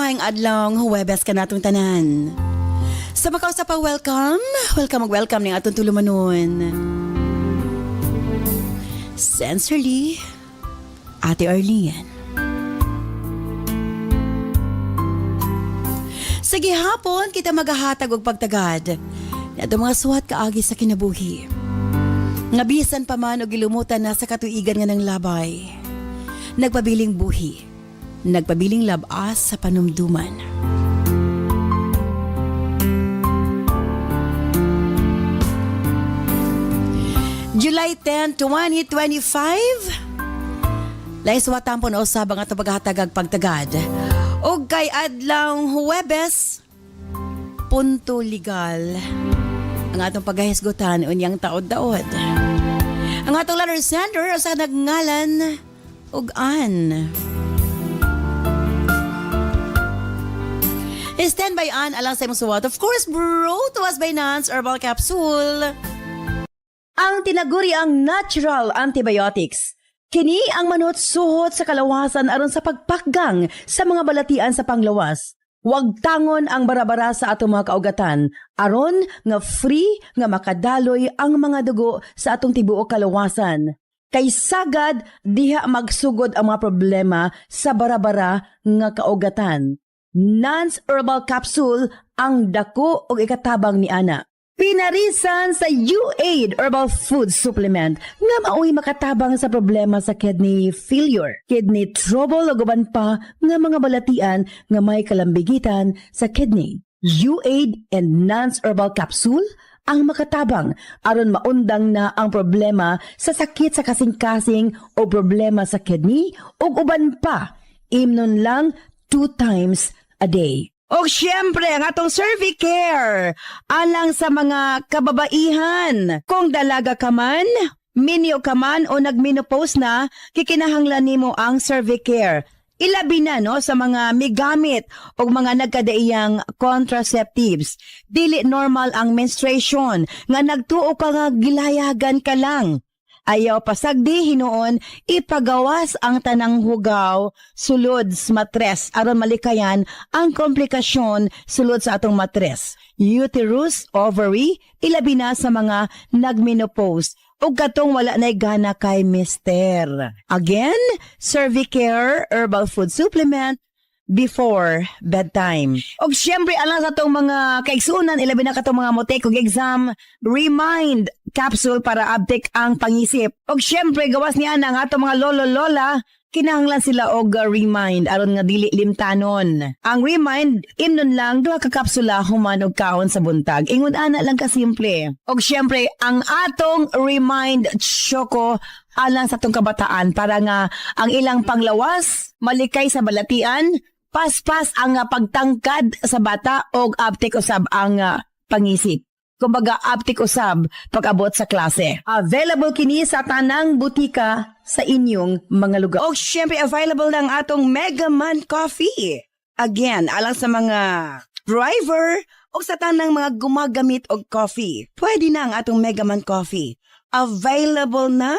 Maayong adlaw, Huwebes ka natong tanan. Sa makaw sa pa-welcome, welcome ning atong tulumanon. Sincerely, Ate Arlene. Sa gihapon, kita maghahatag og pagtagad na mga suwat kaagi sa kinabuhi. Ngabisan pa man o gilumutan na sa katuigan nga ng labay. Nagpabiling buhi. Nagpabiling labas sa panumduman. July 10, 2025. Laiswatan po na usab ang ato paghatagag pagtagad. O kay adlaw Huwebes, punto legal. Ang atong paghahisgutan unyang taod-daod. Ang atong letter sender sa nagngalan ug an. Stand by an alang sa imong suwat. Of course, brought to us by Nance Herbal Capsule. Ang tinaguri ang natural antibiotics. Kini ang manot suhot sa kalawasan aron sa pagpakgang sa mga balatian sa panglawas. Huwag tangon ang barabara sa atong mga kaugatan aron nga free nga makadaloy ang mga dugo sa atong tibuok kalawasan. Kay sagad diha magsugod ang mga problema sa barabara nga kaugatan. Nance Herbal Capsule ang dako og ikatabang ni ana. Pinarisan sa UAID Herbal Food Supplement nga mao'y makatabang sa problema sa kidney failure, kidney trouble o guban pa nga mga balatian nga may kalambigitan sa kidney. UAID and Nance Herbal Capsule ang makatabang aron maundang na ang problema sa sakit sa kasing-kasing o problema sa kidney o uban pa. Imnon lang 2 times a day. O siyempre, ang atong Cervicare, alang sa mga kababaihan. Kung dalaga ka man, minyo ka man o nagmenopause na, kikinahanglan nimo ang Cervicare. Ilabi na no, sa mga migamit o mga nagkadaiyang contraceptives. Dili normal ang menstruation, nga nagtuo ka nga gilayagan ka lang. Ayaw pasagdi hinuon, ipagawas ang tanang hugaw sulod sa matres aron malikayan ang komplikasyon sulod sa atong matres. Uterus, ovary, ilabi na sa mga nagmenopause ug katong wala nay gana kay mister. Again, Cervicare Herbal Food Supplement before bedtime. Og syempre alang sa itong mga kaigsunan, ilabi na katong mga motek og exam, Remind Capsule para uptake ang pangisip. Og syempre gawas niya na ang atong mga lolo-lola, kinahanglan sila og Remind aron nga dili limtanon. Ang Remind, imnon lang 2 ka kapsula human og kaon sa buntag. Ingon ana lang ka simple. Og syempre ang atong Remind Choco alang sa itong kabataan para nga ang ilang panglawas, malikay sa balatian, paspas ang pagtangkad sa bata o uptake usab ang pangisip. Kumbaga uptake usab pag-abot sa klase. Available kini sa tanang butika sa inyong mga lugar. O syempre available lang atong Mega Man Coffee. Again, alang sa mga driver o sa tanang mga gumagamit og coffee. Pwede na ang atong Mega Man Coffee. Available na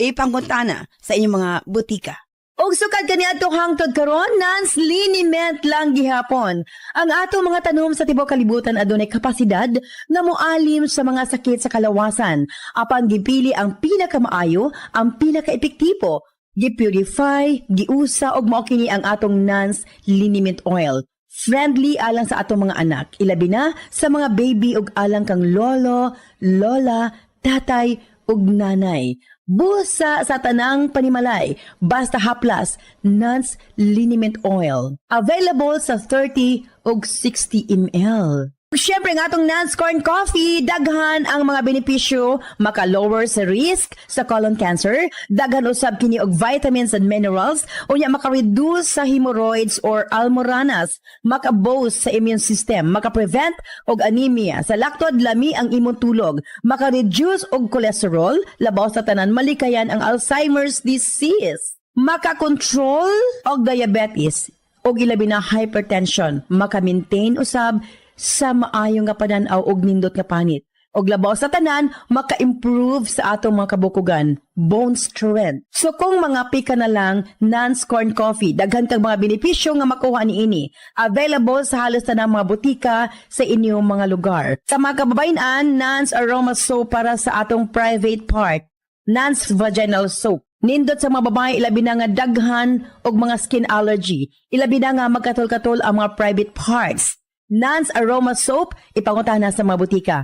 ipanguntana sa inyong mga butika. Og sukad kani atong hangtod karon, Nance liniment lang gihapon. Ang atong mga tanom sa tibuok kalibutan adunay kapasidad nga moalim sa mga sakit sa kalawasan. Apan gipili ang pinakamaayo, ang pinaka-epektibo. Gipurify, giusa og mao kini ang atong Nance liniment oil. Friendly alang sa atong mga anak, ilabi na sa mga baby ug alang kang lolo, lola, tatay ug nanay. Busa sa tanang panimalay, basta haplas, Nance liniment oil. Available sa 30 ug 60 ml. Siyempre nga itong Nance Corn Coffee, daghan ang mga benepisyo, maka-lower sa risk sa colon cancer, daghan usab kini og vitamins and minerals, unya maka-reduce sa hemorrhoids or almoranas, maka-boost sa immune system, maka-prevent og anemia, sa laktod lami ang imong tulog, maka-reduce og cholesterol, labaw sa tanan malikayan ang Alzheimer's disease, maka-control og diabetes, og ilabi na hypertension, maka-maintain usab sa maayong nga pananaw og nindot nga panit. Og labaw sa tanan, maka-improve sa atong mga kabukugan, bone strength. So kung mga pika na lang, Nance Corn Coffee, daghan kag mga benepisyo nga makuha niini. Available sa halos tanang mga butika sa inyong mga lugar. Sa mga kababayan, Nance Aroma Soap para sa atong private part. Nance Vaginal Soap. Nindot sa mga babae, ilabi na nga daghan og mga skin allergy. Ilabi na nga magkatol-katol ang mga private parts. Nance Aroma Soap, ipanguntahan na sa mga butika.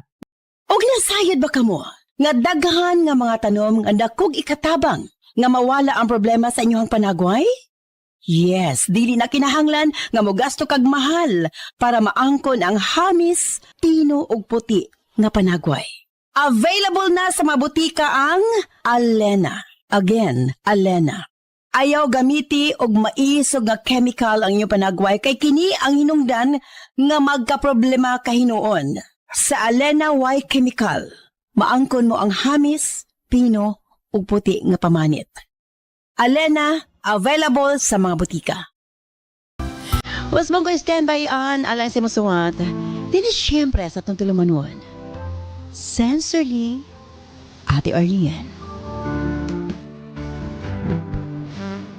Og nasayod ba kamo? Nga daghan nga mga tanom nga dakog ikatabang nga mawala ang problema sa inyong panagway? Yes, dili na kinahanglan nga mogasto kag mahal para maangkon ang hamis, pino ug puti nga panagway. Available na sa mga butika ang Alena. Again, Alena. Ayaw gamiti og maisog nga chemical ang inyong panagway kay kini ang hinungdan nga magkaproblema kahinuon. Sa Alena Y Chemical, maangkon mo ang hamis, pino ug puti nga pamanit. Alena, available sa mga butika. Was mong ko standby on alang sa musuwat. Dili siyempre sa itong tulumanon. Sensorly, Ate Arlene.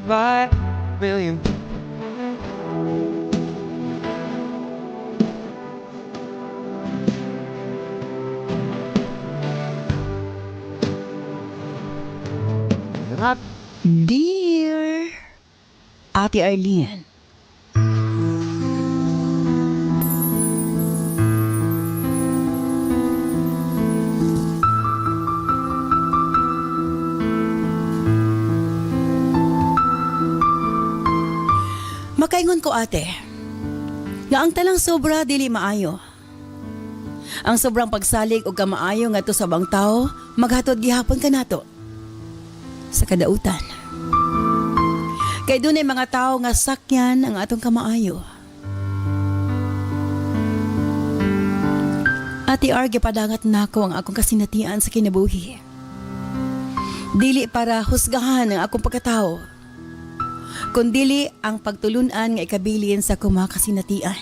5 million. Dear Ate Arlene. Makaingon ko ate, nga ang talang sobra dili maayo. Ang sobrang pagsalig o kamaayo nga to sa bang tao, maghatod gihapon ka nato sa kadautan. Kay dunay mga tao nga sakyan ang atong kamaayo. Ate Arge, padangat nako ang akong kasinatian sa kinabuhi. Dili para husgahan ang akong pagkatao, kundili ang pagtulunan nga ikabilin sa kumakasinatian.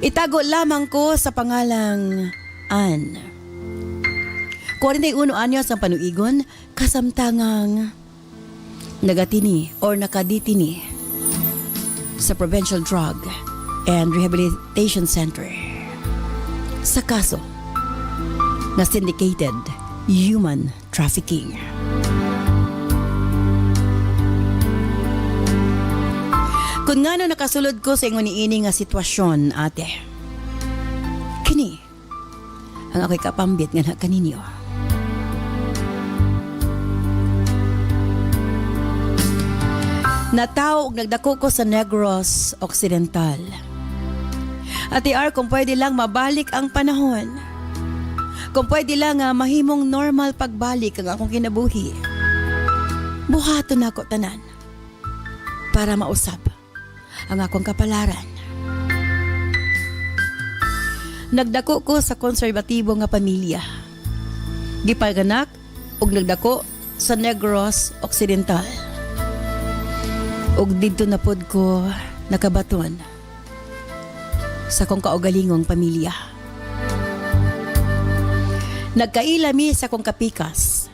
Itago lamang ko sa pangalang Ann. 41 anyos ang panuigon, kasamtangang nagatini or nakaditini sa Provincial Drug and Rehabilitation Center sa kaso na syndicated human trafficking. Kung nga no nakasulod ko sa ingon niini nga sitwasyon, ate, kini ang ako'y kapambit nga na kaninyo. Nataw og nagdako ko sa Negros Occidental. Ate R, kung pwede lang mabalik ang panahon. Kung pwede lang mahimong normal pagbalik ang akong kinabuhi. Buhaton na ako tanan para mausap ang akong kapalaran. Nagdako ko sa konserbatibo nga pamilya. Gipaganak og nagdako sa Negros Occidental. Og dito na pod ko nakabaton sa kong kaugalingong pamilya. Nagkailami sa kong kapikas.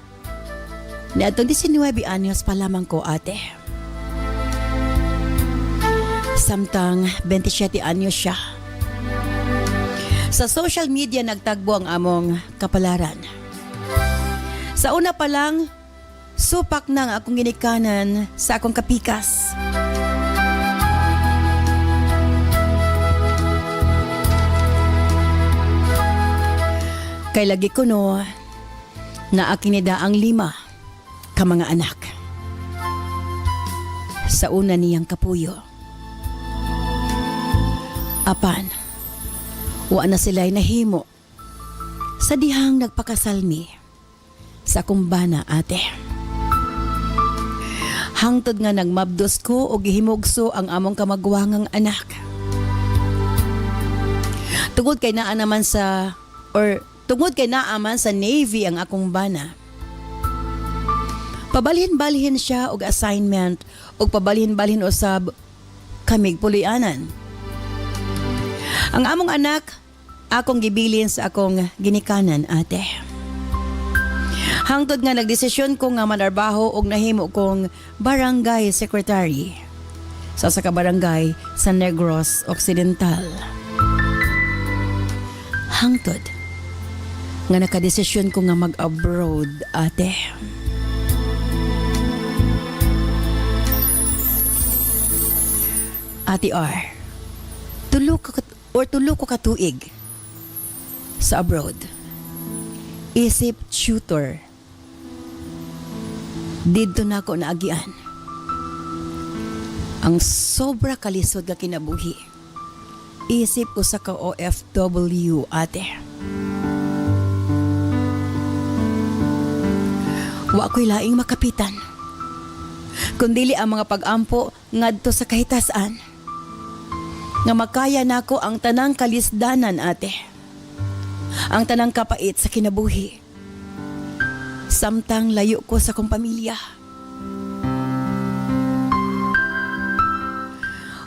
Niadtong 19 anyos pa lamang ko, ate. Samtang 27 anyos siya. Sa social media nagtagbo ang among kapalaran. Sa una pa lang, supak na ang akong ginikanan sa akong kapikas. Kay lagi ko no, na akinida ang 5 ka mga anak. Sa una niyang kapuyo. Apan, wa na sila'y nahimo sa dihang nagpakasalmi sa kumbana, ate. Hangtod nga nagmabdos ko o gihimugso ang among kamagwangang anak. Tungod kay naaman sa Navy ang akong bana. Pabalhin-balhin siya og assignment og pabalhin-balhin usab kamig pulianan. Ang among anak akong gibilin sa akong ginikanan, ate. Hangtod nga nagdesisyon ko nga manarbaho og nahimo kong barangay secretary sa ka barangay sa Negros Occidental. Hangtod nga nakadesisyon ko nga mag-abroad, ate. Ate R, tulo ko katuig sa abroad. Isip tutor. Dito na ako naagian. Ang sobra kalisod nga kinabuhi. Isip ko sa ka OFW, ate. Wa ko'y laing makapitan. Kundili ang mga pag-ampo ngadto sa kahitasan. Nga makaya nako ang tanang kalisdanan, ate. Ang tanang kapait sa kinabuhi. Samtang layo ko sa kong pamilya.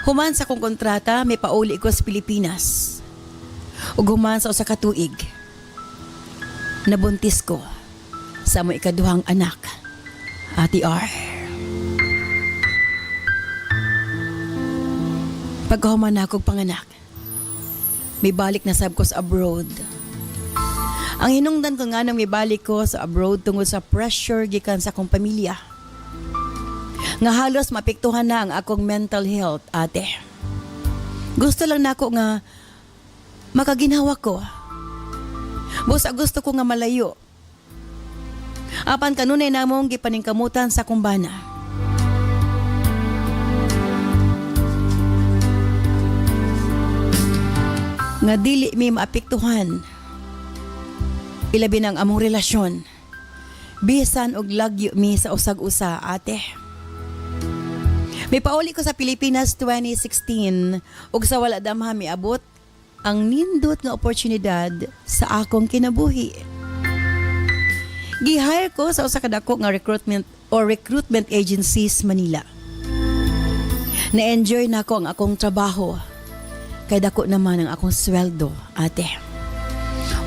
Human sa kong kontrata, may pauli ko sa Pilipinas. Ug human sa usa ka tuig, nabuntis ko sa mo ikaduhang anak, Ate R. Pagkahuman na akong panganak, may balik na sab ko sa abroad. Ang hinungdan ko nga nang may balik ko sa abroad tungod sa pressure gikan sa akong pamilya. Nga halos mapiktuhan na ang akong mental health, ate. Gusto lang nako nga makaginawa ko. Busa gusto ko nga malayo. Apan kanunay namong gipaningkamutan sa kumbana. Nga dili mi maapektuhan. Ilabi ng among relasyon. Bisan og lagyo mi sa usag-usa, ate. May pauli ko sa Pilipinas 2016 ug sa wala damha miabot ang nindot nga oportunidad sa akong kinabuhi. Gi-hire ko sa usa ka dako nga recruitment agencies Manila. Na-enjoy nako ang akong trabaho. Kay dako naman ang akong sweldo, ate.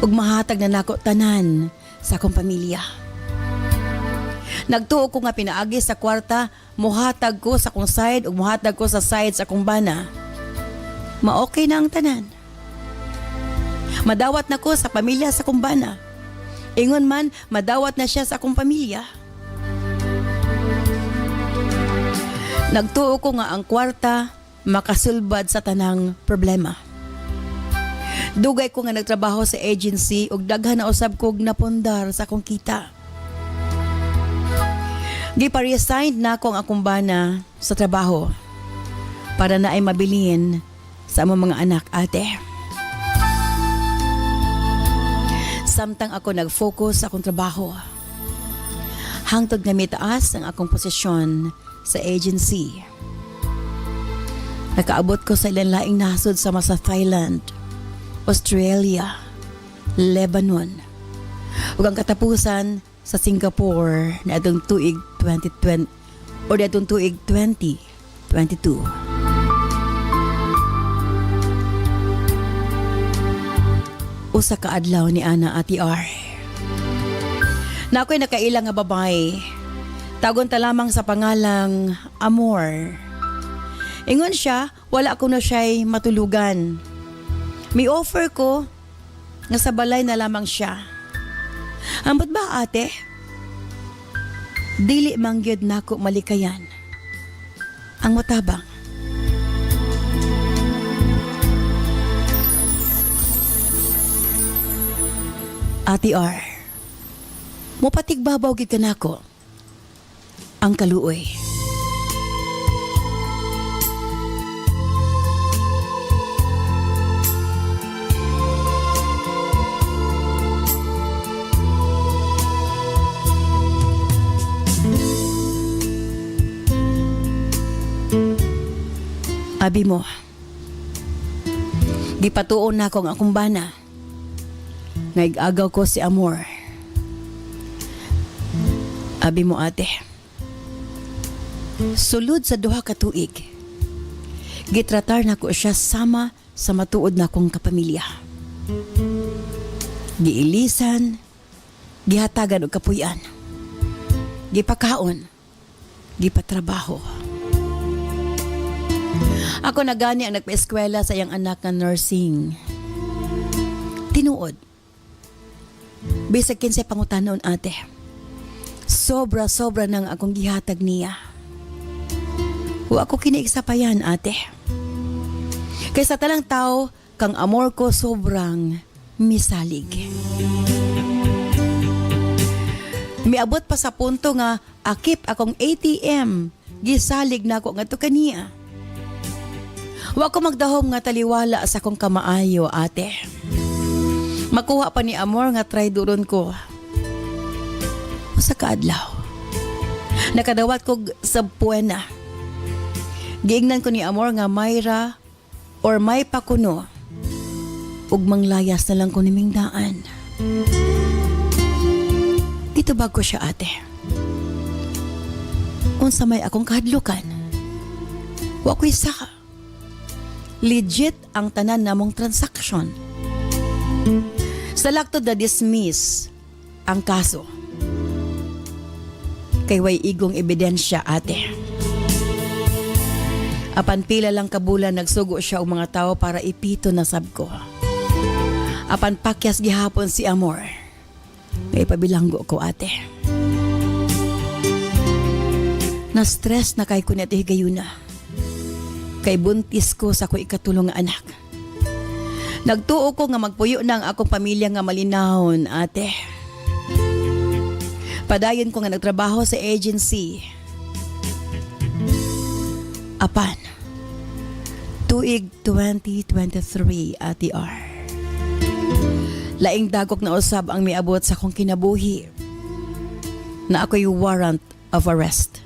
Ug mahatag na nako tanan sa akong pamilya. Nagtuo ko nga pinaagi sa kwarta, muhatag ko sa akong side ug muhatag ko sa side sa akong bana. Ma-okay na ang tanan. Madawat na ko sa pamilya sa akong bana. Ingon man, madawat na siya sa akong pamilya. Nagtuo ko nga ang kwarta makasulbad sa tanang problema. Dugay ko nga nagtrabaho sa agency ug daghan na usab kog napundar sa akong kita. Gipa-resign na ako ang akong bana sa trabaho para na ay mabilin sa among mga anak, ate. Samtang ako nag-focus sa akong trabaho. Hangtod nga mitaas ang akong posisyon sa agency. Nakaabot ko sa ilang laing nasod sama sa Thailand, Australia, Lebanon, ug ang katapusan sa Singapore na atong tuig 2020 o atong tuig 2022. Usa ka adlaw ni Ana, Ate R. Na ako'y nakailang nga babae. Tagon ta lamang sa pangalang Amor. Ingon siya, wala ko na siya'y matulugan. May offer ko nga sa balay na lamang siya. Ambot ba, ate? Dili mangyod nako malikayan. Ang matabang. Ate R, mupatigbabaw gid kanako ang kaluoy. Abi mo, gipatuon na akong akong bana. Naig-agaw ko si Amor. Abi mo, ate, sulod sa duha ka tuig, gitratar na ko siya sama sa matuod na kong kapamilya. Giilisan, gihatagan og kapuy-an. Gipakaon, gipatrabaho. Ako na gani ang nagpa-eskwela sa iyang anak nga nursing. Tinuod. Bisag kinsa pangutanon ate. Sobra-sobra nang akong gihatag niya. Wa ako kiniigsapayan ate. Kaysa talang tao, kang amor ko sobrang misalig. Miabot pa sa punto nga akip akong ATM, gisalig na ako nga to kaniya. Wa ko magdahom nga taliwala sa akong kamaayo ate. Makuha pa ni amor nga try duron ko. Usa ka adlaw. Nakadawat ko sa Buena. Giingnan ko ni amor nga Mayra or may pakuno. Ug manglayas na lang ko niming daan. Dito bago siya ate. Unsa may akong kahadlukan. Wa ko'y saka. Legit ang tanan namong transaksyon. Sa laktod na dismiss ang kaso. Kay way igong ebidensya ate. Apan pila lang kabulan nagsugo siya og mga tao para ipito na sab ko. Apan pakyas gihapon si amor. Kay pabilanggo ko ate. Na-stress na kay ko na higayuna. Kay buntis ko sa ko ikatulong nga anak. Nagtuo ko nga magpuyo na ang akong pamilya nga malinahon ate. Padayon ko nga nagtrabaho sa agency. Apan, tuig 2023 ati R. Laing dagok na usab ang miabot sa kong kinabuhi na ako'y warrant of arrest.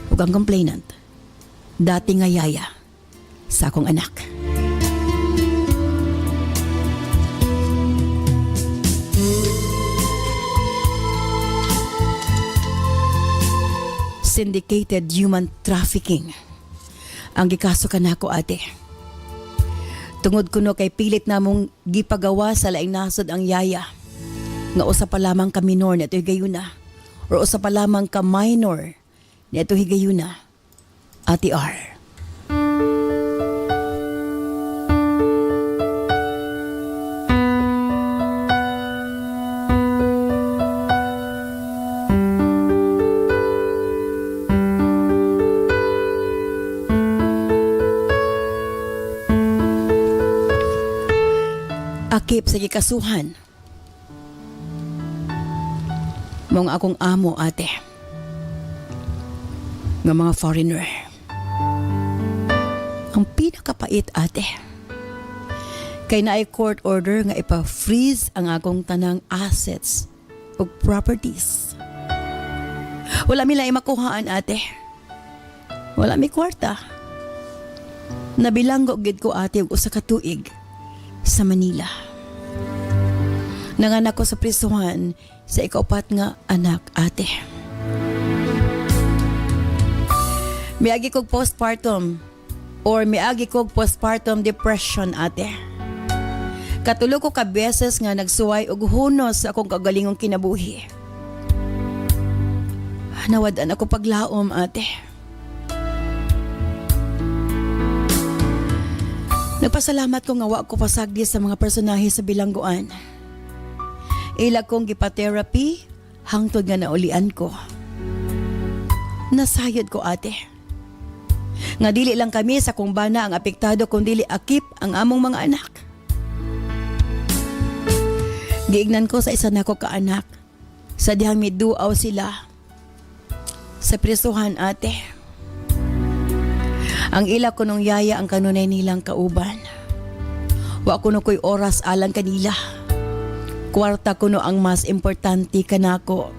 Ug ang complainant, dati nga yaya sa akong anak. Syndicated human trafficking ang gikaso kanako ate. Tungod kuno kay pilit namong gipagawa sa laing nasod ang yaya nga usa pa lamang ka minor neto higayuna or usa pa lamang ka minor neto higayuna ati R. Akip sa gikasuhan. Mga akong amo ate. Nga mga foreigner. Ang pinakapait ate. Kay naay court order nga ipa-freeze ang akong tanang assets o properties. Wala mi lang makuhaan ate. Wala mi kwarta. Nabilanggo gid ko ate og usa ka tuig sa Manila. Nanganak ko sa prisuhan sa ikaupat nga anak ate. Miagi kog postpartum or miagi kog postpartum depression ate. Katulo ko ka beses nga nagsuway og hunos sa akong kagalingong kinabuhi. Nawadan ako paglaom ate. Nagpasalamat ko nga wa ko pasagdi sa mga personahe sa bilangguan. Ila kong gipa-therapy hangtod nga naulian ko. Nasayod ko ate. Nga dili lang kami sa kung bana ang apektado kundi akip ang among mga anak. Giignan ko sa isa nako ka anak sa dihang miduaw sila sa prisuhan ate. Ang ila ko nung yaya ang kanunay nilang kauban. Wa ko no ko'y oras alang kanila. Kwarta ko no ang mas importante kanako.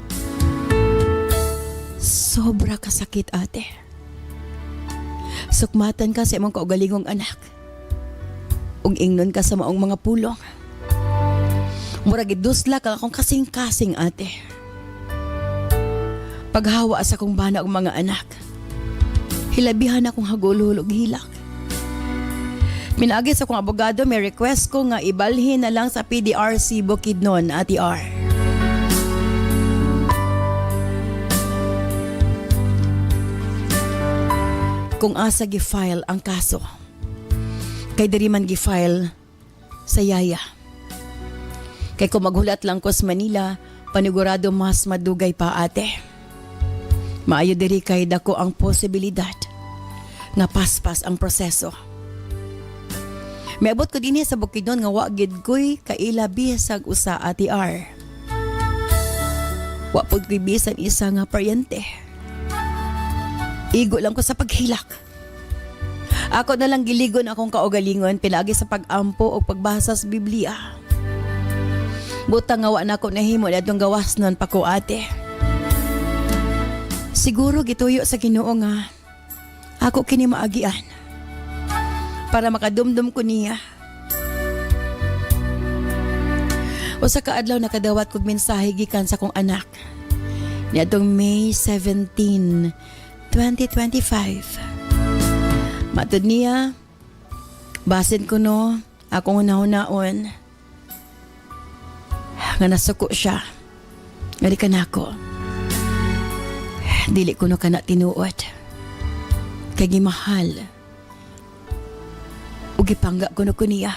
Sobra kasakit ate. Sukmatan ka sa imong kaugalingong anak. Ug ingnon ka sa maong mga pulong. Murag idusla ka akong kasing-kasing ate. Paghawa sa kong bana og mga anak. Hilabihan akong hagulhulog hilak. Minaagi sa kong abogado, may request ko nga ibalhin na lang sa PDRC Bukidnon, Ate R. Kung asa gi-file ang kaso, kay diri man gi-file sa yaya. Kay kung maghulat lang ko sa Manila, panigurado mas madugay pa ate. Maayo diri kay dako ang posibilidad nga paspas ang proseso. Miabot ko dinhi sa Bukidnon nga wa gid ko'y kailabi sa usa Ate R. Wa pud ko'y bisan isa nga paryente. Igo lang ko sa paghilak. Ako na lang giligon akong kaugalingon pinagi sa pag-ampo o pagbasa sa Biblia. Butang nga wa na ako nahimo na itong gawas nun pa ko ate. Siguro gituyo sa Ginoo nga ako kini maagian para makadumdum ko niya. Usa ka adlaw nakadawat kog mensahe gikan sa kong anak niadtong May 17, 2025. Matud niya, basin ko no, akong hunahon-naon. Nga nasuko siya. Nga di ka na ako. Dili ko no ka na tinuot. Kay gimahal. O gipangga ko no niya.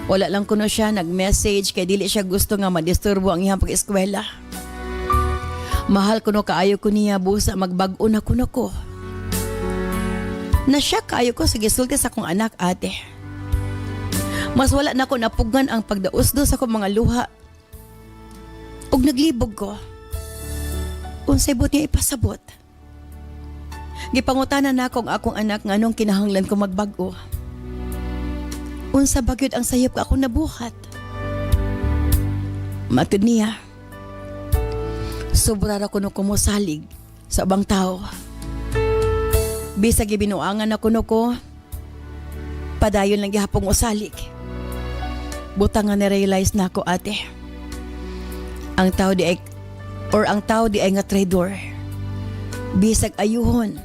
Wala lang ko no siya nag-message kay dili siya gusto nga madisturbo ang iyang pag-eskwela. Mahal ko no kaayo ko niya busa magbag-o na ko. Na siya kaayo ko sa gisulti sa kong anak ate. Mas wala na ko napugan ang pagdausdo sa kong mga luha. Ug naglibog ko. Unsay bot niya ipasabot. Gipangutanan na akong akong anak nga anong kinahanglan ko magbag-o. Unsa bagyod ang sayop ka akong nabuhat. Matud niya. Sobra ra ko no kumusalig sa ubang tao. Bisag ibinuangan na kuno ko, padayon lang gihapong usalik. Butang nga na-realize na ako ate. Ang tao di ay nga traidor. Bisag ayuhon.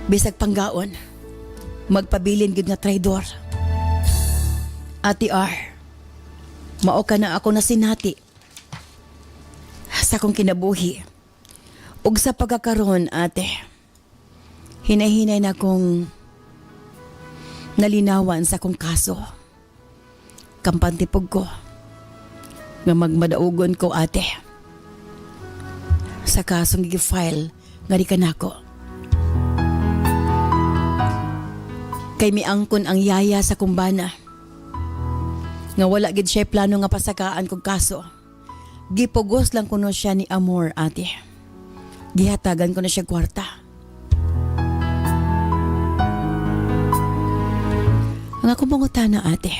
Bisag panggaon. Magpabilin gid nga traidor. Ate R, mao ka na ako nasinati sa kong kinabuhi. Ug sa pagkakaroon ate, hinahinay na kong nalinawan sa kong kaso. Kampantipog ko nga magmadaugon ko ate sa kasong gigi-file nga di ka nako. Kay miangkon ang yaya sa kumbana nga wala gid siya plano nga pasakaan kog kaso. Gipugos lang kuno siya ni Amor ate. Gihatagan ko na siya kwarta. Ang akong pangutana ate,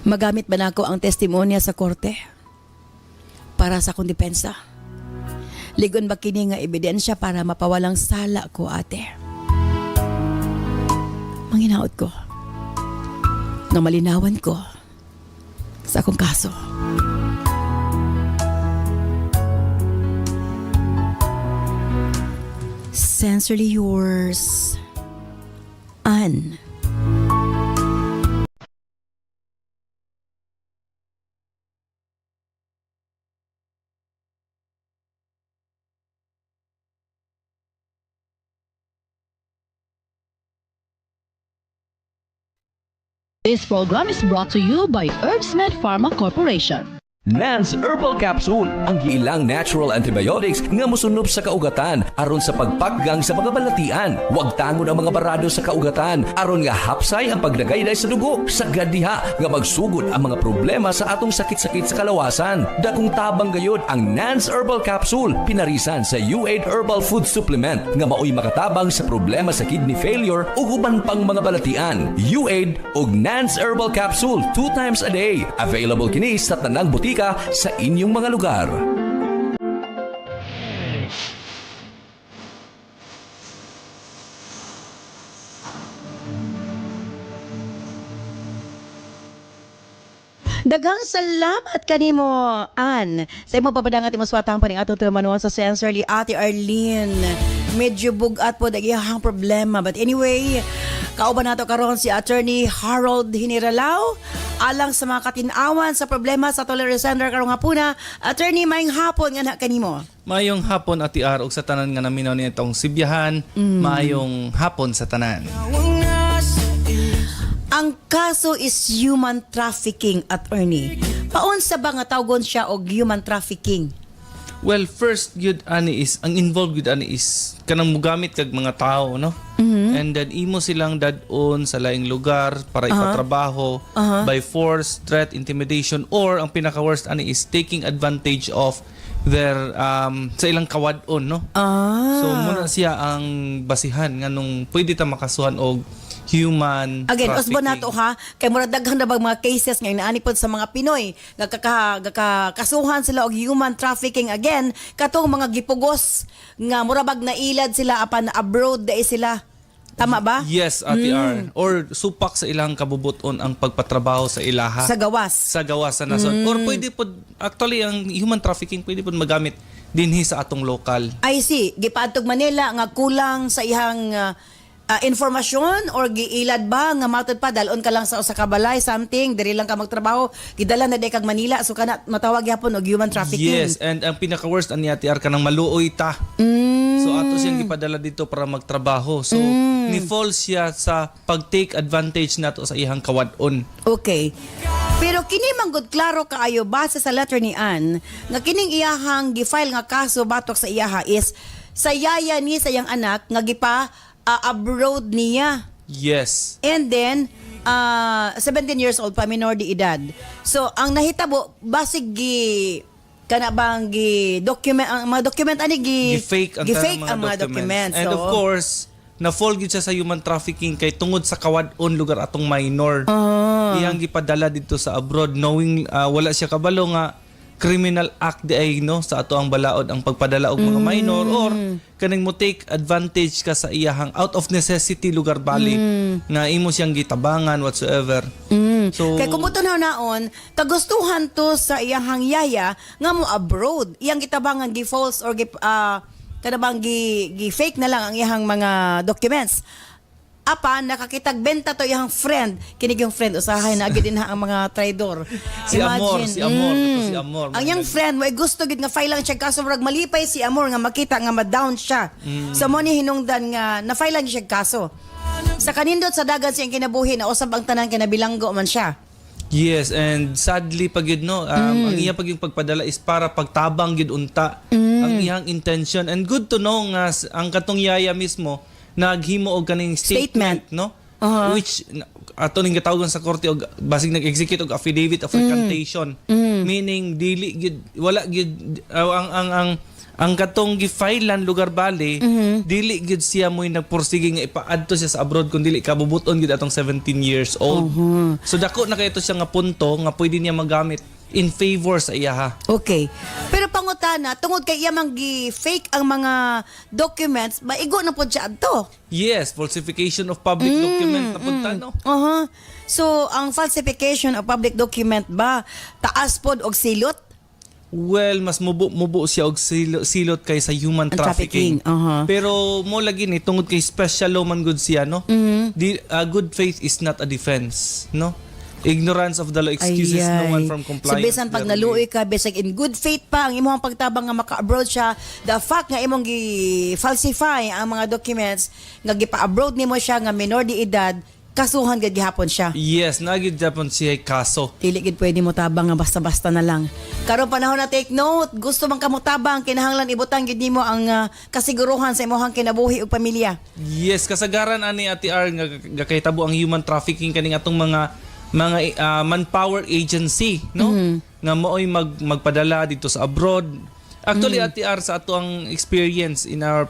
magamit ba na ako ang testimonya sa korte para sa akong depensa? Ligon ba kini nga ebidensya para mapawalang sala ko ate? Manginaot ko nga malinawan ko sa akong kaso. Sincerely yours, Ann. This program is brought to you by Herbsmed Pharma Corporation. Nance Herbal Capsule, ang ilang natural antibiotics nga mosunop sa kaugatan aron sa pagpaggang sa mga balatian. Huwag tangon ang mga barado sa kaugatan aron nga hapsay ang pagdagayday sa dugo. Sagad diha nga magsugod ang mga problema sa atong sakit-sakit sa kalawasan. Dakong tabang gayud ang Nance Herbal Capsule, pinarisan sa U8 Herbal Food Supplement nga maoy makatabang sa problema sa kidney failure ug uban pang mga balatian. U8 ug Nance Herbal Capsule 2 times a day. Available kini sa tanang butika sa inyong mga lugar. Daghang salamat kanimo, Ann. Sa imo papadangat imo swatang paning atong tumanuan sa Sensorly Ate Arlene. Medyo bugat po dagihang problema, but anyway, Kauban nato karon si Attorney Harold Hiniralao alang sa mga katinawan sa problema sa Tolerance Center karong hapuna. Attorney, maayong hapon nga na kanimo. Maayong hapon Ati R ug sa tanan nga naminaw ni itong Sibyahan. Maayong hapon sa tanan. Ang kaso is human trafficking, Attorney. Paunsa ba nga tawgon siya og human trafficking? Well, first gyud ani is ang involved gyud ani is kanang mugamit kag mga tao, no? And then imo silang dadon sa laing lugar para ipatrabaho by force, threat, intimidation, or ang pinaka-worst ani is taking advantage of their sa ilang kawadon, no? So muna siya ang basihan nganong pwede ta makasuhan og human Again, trafficking. usbon nato ha, kay murag daghan na bang mga cases nga inaani pod sa mga Pinoy nga kasuhan sila og human trafficking again katong mga gipugos nga murabag nailad sila apan abroad dai sila. Tama ba? Yes, Ati R. Or supak sa ilang kabubuton ang pagpatrabaho sa ilaha. Sa gawas. Sa gawas sa nason. Or pwede po, actually, ang human trafficking pwede po magamit dinhi sa atong lokal. I see. Gipaadtog Manila nga kulang sa ihang informasyon or giilad ba nga matod pa dalon ka lang sa usa ka balay something diri lang ka magtrabaho gidala na day kag Manila so kana matawag yapon og human trafficking. Yes, and ang pinaka-worst ani Ati R kanang maluoy ta. So ato siyang gipadala dito para magtrabaho. So ni-fall siya sa pag-take advantage nato sa ihang kawadon. Okay. Pero kini manggod klaro kaayo base sa letter ni Ann nga kining iyahang gi-file nga kaso batok sa iyaha is sa yaya ni sa iyang anak nga gipa abroad niya. Yes. And then 17 years old pa, minor de edad. So ang nahitabo basig gi kana bang gi document ang mga document ani Gi-fake ang mga documents. And So, of course, na-fall gid siya sa human trafficking kay tungod sa kawadon lugar atong minor. Iyang gipadala dito sa abroad knowing wala siya kabalo nga criminal act di ay no sa ato ang balaod ang pagpadala og mga minor or kaning mo take advantage ka sa iyahang out of necessity lugar bali nga imo siyang gitabangan whatsoever. So kay kumutunaw naon, kagustuhan to sa iyahang yaya nga mo abroad. Iyang gitabangan gi false or kada bang gi fake na lang ang iyahang mga documents. Apan nakakitag benta to iyang friend, kinig yung friend usahay na agad din ha ang mga traidor. si Amor. Ang iyang friend mo gusto gid nga file lang siya kaso murag malipay si Amor nga makita nga ma-down siya. Sa mo ni hinungdan nga na file lang siya kaso. Sa kanindot sa dagat siyang kinabuhi na usab ang tanan kinabilanggo man siya. Yes, and sadly pag yun, no, ang iya pag yung pagpadala is para pagtabang gid unta ang iyang intention. And good to know nga ang katong yaya mismo naghimo og kaning statement. No? Which ato ning gitawgon sa korte og basig nag-execute og affidavit of recantation. Meaning dili gid wala gid ang katong gifailan lugar bali dili gid siya moy nagpursige nga ipaadto siya sa abroad kun dili kabubuton gid atong 17 years old. So dako na kay ito siya nga punto nga pwede niya magamit in favor sa iyaha. Okay. Pero pangutana, tungod kay iya mang gi-fake ang mga documents, maigo na pod siya adto. Yes, falsification of public document na punta, no? So, ang falsification of public document ba taas pod og silot? Well, mas mubo siya og silot kaysa human trafficking. Pero mo lagi ni tungod kay special law man good siya, no? Good faith is not a defense, no? Ignorance of the law excuses no one from So, compliance. bisan pag naluoy ka, bisag in good faith pa, ang imong pagtabang nga maka-abroad siya, the fact nga imong gi-falsify ang mga documents, nga gipa-abroad nimo siya nga minor de edad, kasuhan gid gihapon siya. Yes, nagid Japon siya kaso. Dili gid pwede mo tabang nga basta-basta na lang. Karon panahon na take note, gusto man ka mo tabang, kinahanglan ibutang gid nimo ang kasiguruhan sa imong kinabuhi ug pamilya. Yes, kasagaran ani Ati R nga kahitabo ang human trafficking kaning atong mga manpower agency, no? Nga mooy magpadala dito sa abroad. Actually, Ati R, sa ato ang experience in our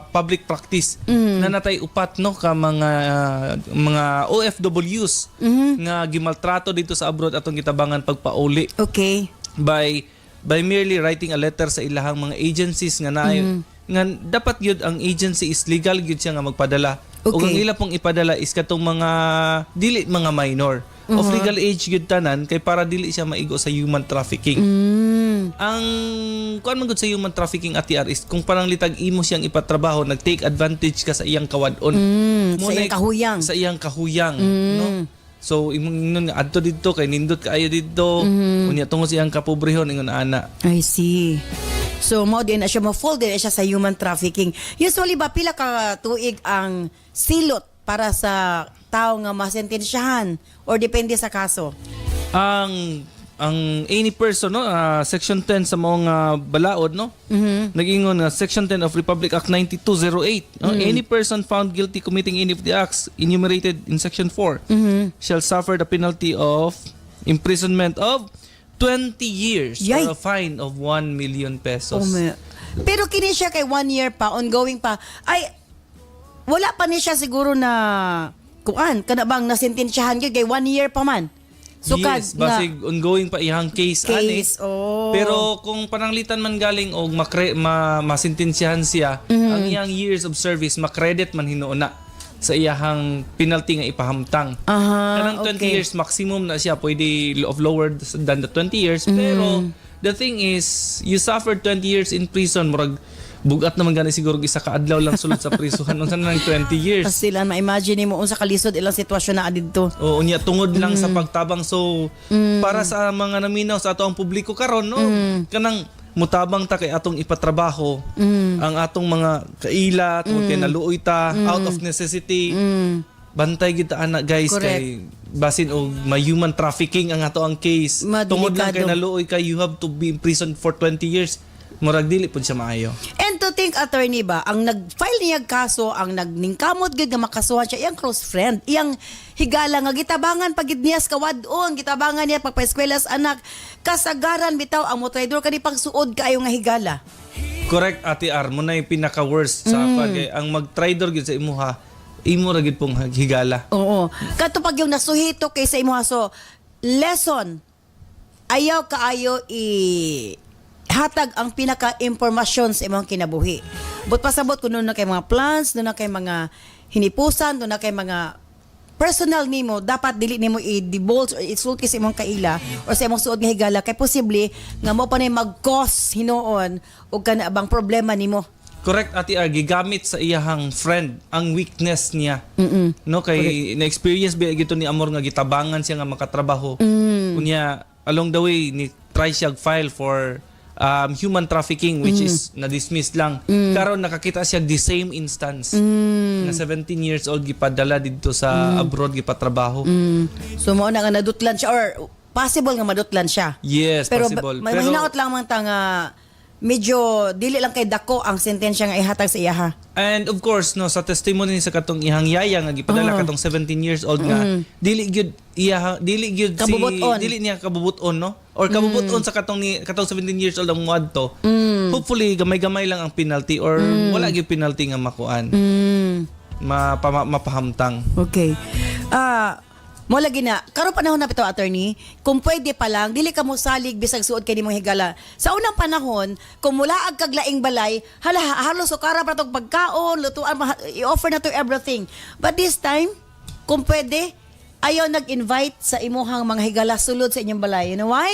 public practice, na natay upat, no, ka mga OFWs nga gimaltrato dito sa abroad atong gitabangan pagpauli. Okay. By merely writing a letter sa ilahang mga agencies nga nga dapat gyud ang agency is legal gyud siya nga magpadala. Okay. O ang ila pong ipadala is katong mga dili mga minor of legal age gyud tanan kay para dili siya maigo sa human trafficking. Ang kuan man gud sa human trafficking at is kung parang litag imo siyang ipatrabaho, nag-take advantage ka sa iyang kawadon. Sa iyang kahuyang. Sa iyang kahuyang, no? So imong ingon nga adto didto kay nindot kaayo didto. Unya tungod sa iyang kapobrehon ingon ana. I see. So mo din na siya mo-fall din na siya sa human trafficking. Usually ba pila ka tuig ang silot para sa tao nga masentensyahan or depende sa kaso? Ang any person, no, section 10 sa mga balaod, no, nag-ingon nga section 10 of Republic Act 9208, no, any person found guilty committing any of the acts enumerated in section 4 shall suffer the penalty of imprisonment of 20 years Yay! or a fine of 1 million pesos. Pero kini siya kay 1 year pa, ongoing pa. Ay, wala pa ni siya siguro na kuan, kana bang nasentensyahan gyud kay 1 year pa man. So yes, basig ongoing pa iyang case ani. Oh. Pero kung pananglitan man galing og masintensyahan siya, ang iyang years of service makredit man hinuuna sa iyahang penalty nga ipahamtang. Kanang 20 years maximum na siya, pwede of lower than the 20 years. Pero the thing is, you suffered 20 years in prison, murag bugat naman gani siguro isa ka adlaw lang sulod sa prisuhan unsa na ng 20 years. Kasi sila ma-imagine mo unsa kalisod ilang sitwasyon na adidto. Oo, unya tungod lang sa pagtabang. So para sa mga naminaw sa ato ang publiko karon, no, kanang mutabang ta kay atong ipatrabaho ang atong mga kaila tungod kay naluoy ta out of necessity. Bantay gid ta ana guys. Correct. Kay basin og may human trafficking ang ato ang case. Tungod lang kay naluoy kay you have to be in prison for 20 years. Murag dili pud siya maayo. And to think, attorney ba, ang nag-file niya kaso, ang nagningkamot gid nga makasuhan siya, iyang close friend, iyang higala nga gitabangan pagid niya sa kawadon, gitabangan niya pagpa-eskwela sa anak, kasagaran bitaw ang motraidor kani pagsuod kaayo nga higala. Correct, Ate Ar, mo na yung pinaka-worst sa kay ang mag-traidor gid sa imuha, imo ra gid pong higala. Oo. Kato pag yung nasuhito kay sa imuha, so lesson, ayaw kaayo hatag ang pinaka-impormasyon sa imong kinabuhi. But pasabot kung na kay mga plans, na kay mga hinipusan, na kay mga personal nimo, dapat dili nimo i-divulge or isulti sa imong kaila or sa imong suod nga higala kay posible nga mo pa na mag-cause hinuon o kana bang problema nimo. Correct, Ate Ar, gigamit sa iyahang friend ang weakness niya. No, kay na-experience ba gito ni Amor nga gitabangan siya nga makatrabaho. Unya along the way ni try siya file for human trafficking which is na-dismiss lang. Karon nakakita siya the same instance. Na 17 years old gipadala dito sa abroad gipatrabaho. So mo na nga nadutlan siya or possible nga madutlan siya. Yes, Pero possible. may mahinaot lang man ta nga medyo dili lang kay dako ang sentensya nga ihatag sa iya ha. And of course no, sa testimony sa katong ihang yaya nga gipadala katong 17 years old nga dili gyud dili niya kabubuton, no, or kabubuton sa katong 17 years old ang muadto. Hopefully gamay-gamay lang ang penalty or wala gyud penalty nga makuan. Mapahamtang. Okay. Mo lagi na, karon panahon na bitaw, attorney, kung pwede pa lang, dili ka mo salig bisag suod kay nimong higala. Sa unang panahon, kung mulaag kag laing balay, halos sukara pa tong pagkaon, lutuan, i-offer na to everything. But this time, kung pwede, ayaw nag-invite sa imuhang mga higala sulod sa inyong balay. You know why?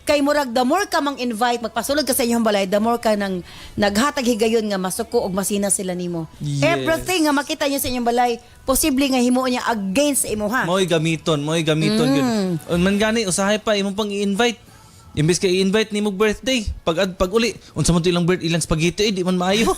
Kay murag, the more ka mang invite, magpasulod ka sa inyong balay, the more ka nang naghatag higayon nga masuko og masina sila nimo. Yes. Everything nga makita niyo sa inyong balay, posible nga himuon niya against sa imo ha. Mo'y gamiton yun. Man gani usahay pa imong pang i-invite. Imbes kay i-invite nimo birthday, pag uli, unsa man to ilang spaghetti di man maayo.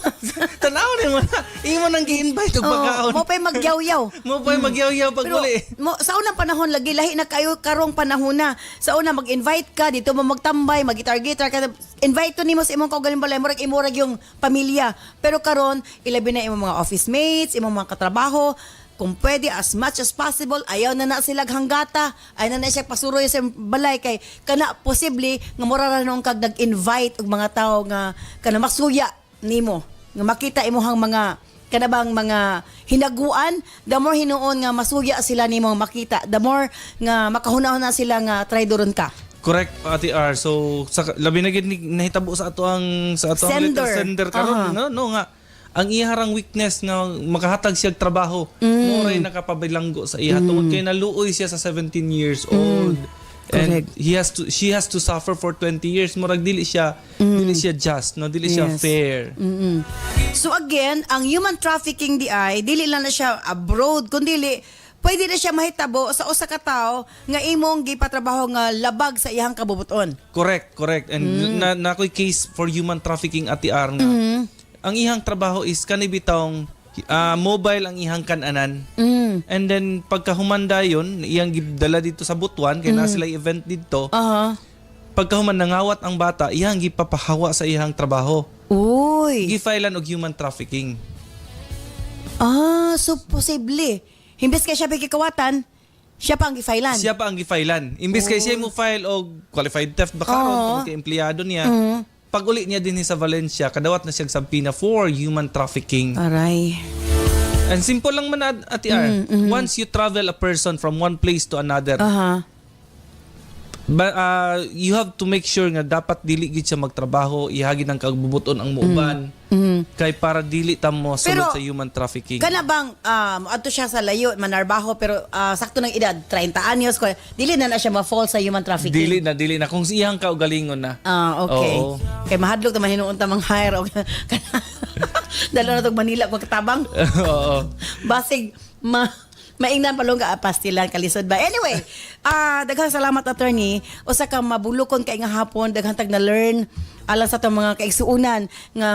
Tanaw ni mo na. Imo nang gi-invite og pagkaon. Mo pa'y magyaw-yaw. Mo pa'y magyaw-yaw pag Pero uli. sa unang panahon lagi lahi na kayo karong panahon na. Sa una mag-invite ka dito mo magtambay, mag-gitar-gitar ka. Invite to nimo sa imong kaugaling balay, murag imurag yung pamilya. Pero karon ilabi na imong mga office mates, imong mga katrabaho. Kung pwede, as much as possible, ayaw na sila hanggata, ayaw na siya pasuroy sa balay, kay kana posible nga mura nung kag nag-invite og mga tao nga kana masuya nimo, nga makita imuhang mga kanabang mga hinaguan, the more hinuon nga masuya sila nimo makita, the more nga makahunahon na sila nga traidoron ka. Correct, Ate R. So sa labi na gid nahitabo sa ato ang sender karon, no nga ang iharang weakness nga makahatag siya trabaho, moray nakapabilanggo sa iya tungod kay naluoy siya sa 17 years old. And Correct. she has to suffer for 20 years. Murag dili siya just, no, dili siya Yes. fair. So again, ang human trafficking di ay dili lang na siya abroad kundi pwede na siya mahitabo sa usa ka tawo nga imong gipatrabaho nga labag sa iyang kabubuton. Correct. And na ko'y case for human trafficking ati R nga. Ang ihang trabaho is kanibitong mobile ang ihang kananan. And then pagkahumanda yon, iyang gidala dito sa Butuan kay na sila event dito. Pagkahuman nangawat ang bata, iyang gipapahawa sa ihang trabaho. Uy. Gifailan og human trafficking. So posible. Himbis kay siya pagkikawatan, siya pa ang gifailan. Siya pa ang gifailan. Imbis kay siya mo file og qualified theft bakaron kay empleyado niya. Pag uli niya din sa Valencia, kadawat na siyang sampina for human trafficking. Aray. And simple lang man Ate R. Once you travel a person from one place to another, you have to make sure nga dapat dili gid siya magtrabaho, ihagi ng kagbubuton ang muuban. Kay para dili ta mo sulod Pero, sa human trafficking. Kana bang adto siya sa layo manarbaho pero sakto ng edad 30 anyos ko dili na siya ma-fall sa human trafficking. Dili na kung iyang kaugalingon na. Okay. Oo. Kay mahadlok ta mahinuon ta mang hire og dalo na tog Manila pag katabang. Oo. Basig maingnan palong pastilan kalisod ba. Anyway, daghang salamat attorney. Usa ka mabulokon kay nga hapon daghang tag na learn alang sa tong mga kaigsuunan nga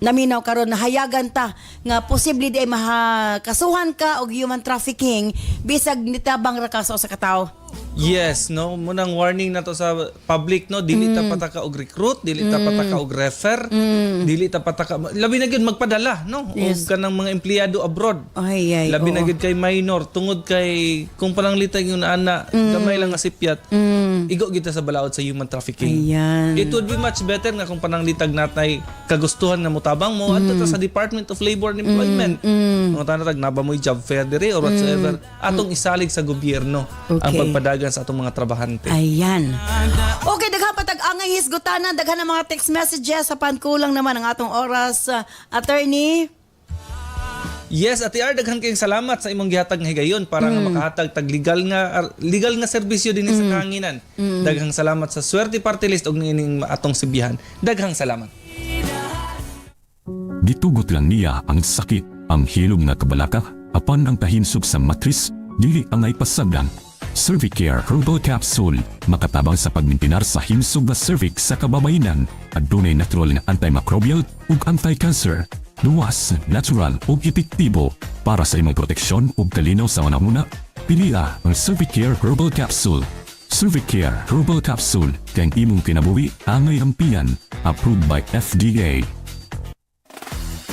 naminaw karon nahayagan ta nga posible di ay makasuhan ka og human trafficking bisag nitabang ra ka sa usa ka tawo. Yes, no, munang warning na to sa public, no, dili ta pataka og recruit, dili ta pataka og refer, dili ta pataka labi na gyud magpadala, no, Yes. og kanang mga empleyado abroad. Ay Labi na oo. gyud kay minor tungod kay kung pananglitag yung ana, gamay lang nga sipyat. Igo kita sa balaod sa human trafficking. Ayan. It would be much better nga kung pananglitag natay kagustuhan nga mutabang mo adto ta sa Department of Labor and Employment. Mga tanatag naba mo job fair diri or whatsoever, atong isalig sa gobyerno ang Okay. pagpadagan sa atong mga trabahante. Ayan. Okay, daghan patag angay hisgutanan, daghan ng mga text messages sa pankulang naman ang atong oras. Attorney. Yes, Ate R, daghan kayong salamat sa imong gihatag nga higayon para nga makahatag tag legal nga serbisyo din sa kahanginan. Daghang salamat sa Swerte Party List og niining atong sibihan. Daghang salamat. Gitugot lang niya ang sakit, ang hilom nga kabalaka, apan ang kahinsog sa matris, dili ang ay pasagdan. Cervicare Herbal Capsule, makatabang sa pagmintinar sa hinsog na cervix sa kababayenan, adunay natural na antimicrobial ug anti-cancer. Luwas, natural ug epektibo para sa imong proteksyon ug kalinaw sa una-una. Piliya ang Cervicare Herbal Capsule. Cervicare Herbal Capsule kay ang imong kinabuhi angay ampian, approved by FDA.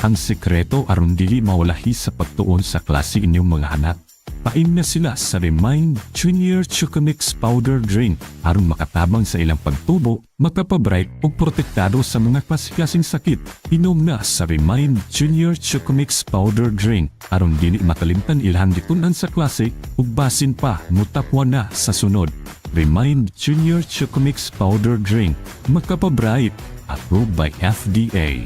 Ang sekreto aron dili mawalahi sa pagtuon sa klase inyong mga anak. Paim na sila sa Remind Junior Chocomix Powder Drink aron makatabang sa ilang pagtubo, magpapabright ug protektado sa mga klase-klaseng sakit. Inom na sa Remind Junior Chocomix Powder Drink aron dili makalimtan ilhan gitunan sa klase ug basin pa mutapwan na sa sunod. Remind Junior Chocomix Powder Drink, magpapabright, approved by FDA.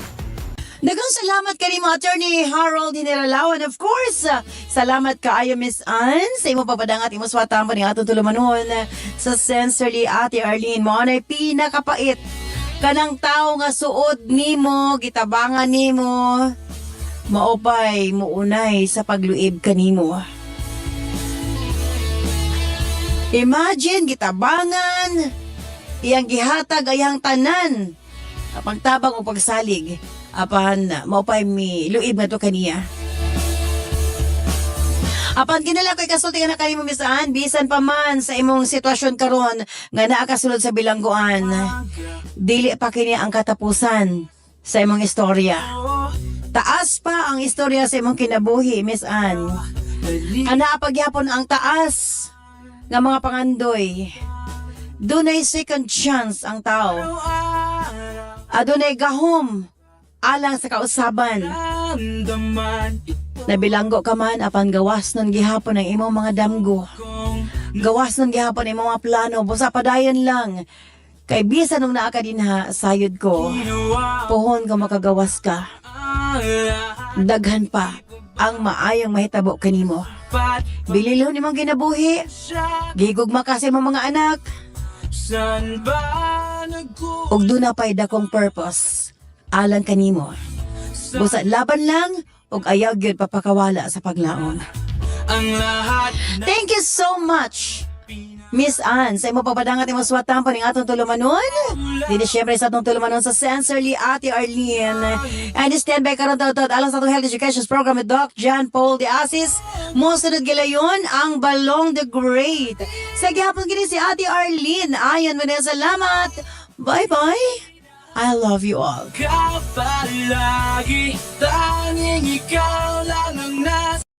Daghang salamat kay mo Attorney Harold Hineralao, and of course, salamat kaayo Miss Ann sa imo papadangat imo swatan pa ni atong tulumanon sa Sensorly Ate Arlene mo anay pinakapait kanang tao nga suod nimo, gitabangan nimo, maupay muunay sa pagluib kanimo. Imagine gitabangan iyang gihatag ayang tanan pagtabang o pagsalig apan maupay mi luib nga to kaniya. Apan kinala ko'y kasulti nga na kanimo misaan, bisan pa man sa imong sitwasyon karon nga naa kasulod sa bilangguan, dili pa kini ang katapusan sa imong istorya. Taas pa ang istorya sa imong kinabuhi, Miss Ann. Ana pagyapon ang taas nga mga pangandoy. Dunay second chance ang tao. Adunay gahom alang sa kausaban. Nabilanggo ka man apan gawas nun gihapon ang imong mga damgo. Gawas nun gihapon ang imong mga plano, busa padayon lang. Kay bisan nung naa ka dinha sayod ko, puhon ka makagawas ka. Daghan pa ang maayong mahitabo kanimo. dapat Bililo ni mong ginabuhi. siya. Gigugma kasi mo mga anak. San ba nagkuha Ug doon na pa'y dakong purpose. Alang kanimo. Busa laban lang, ug ayaw gyud papakawala sa paglaom. ang lahat na Thank you so much, Miss Ann. Sa imo papadangat imong swatan pa ning atong tulumanon. Dili syempre sa atong tulumanon sa Sensorly Ate Arlene. And stand by karon taud alang sa atong health education program with Doc John Paul de Asis. Mosunod gilayon ang Balong the Great. Sa gihapon gini si Ate Arlene. Ayon mo na salamat. Bye-bye. I love you all. ka palagi, tanging ikaw lang ang nasa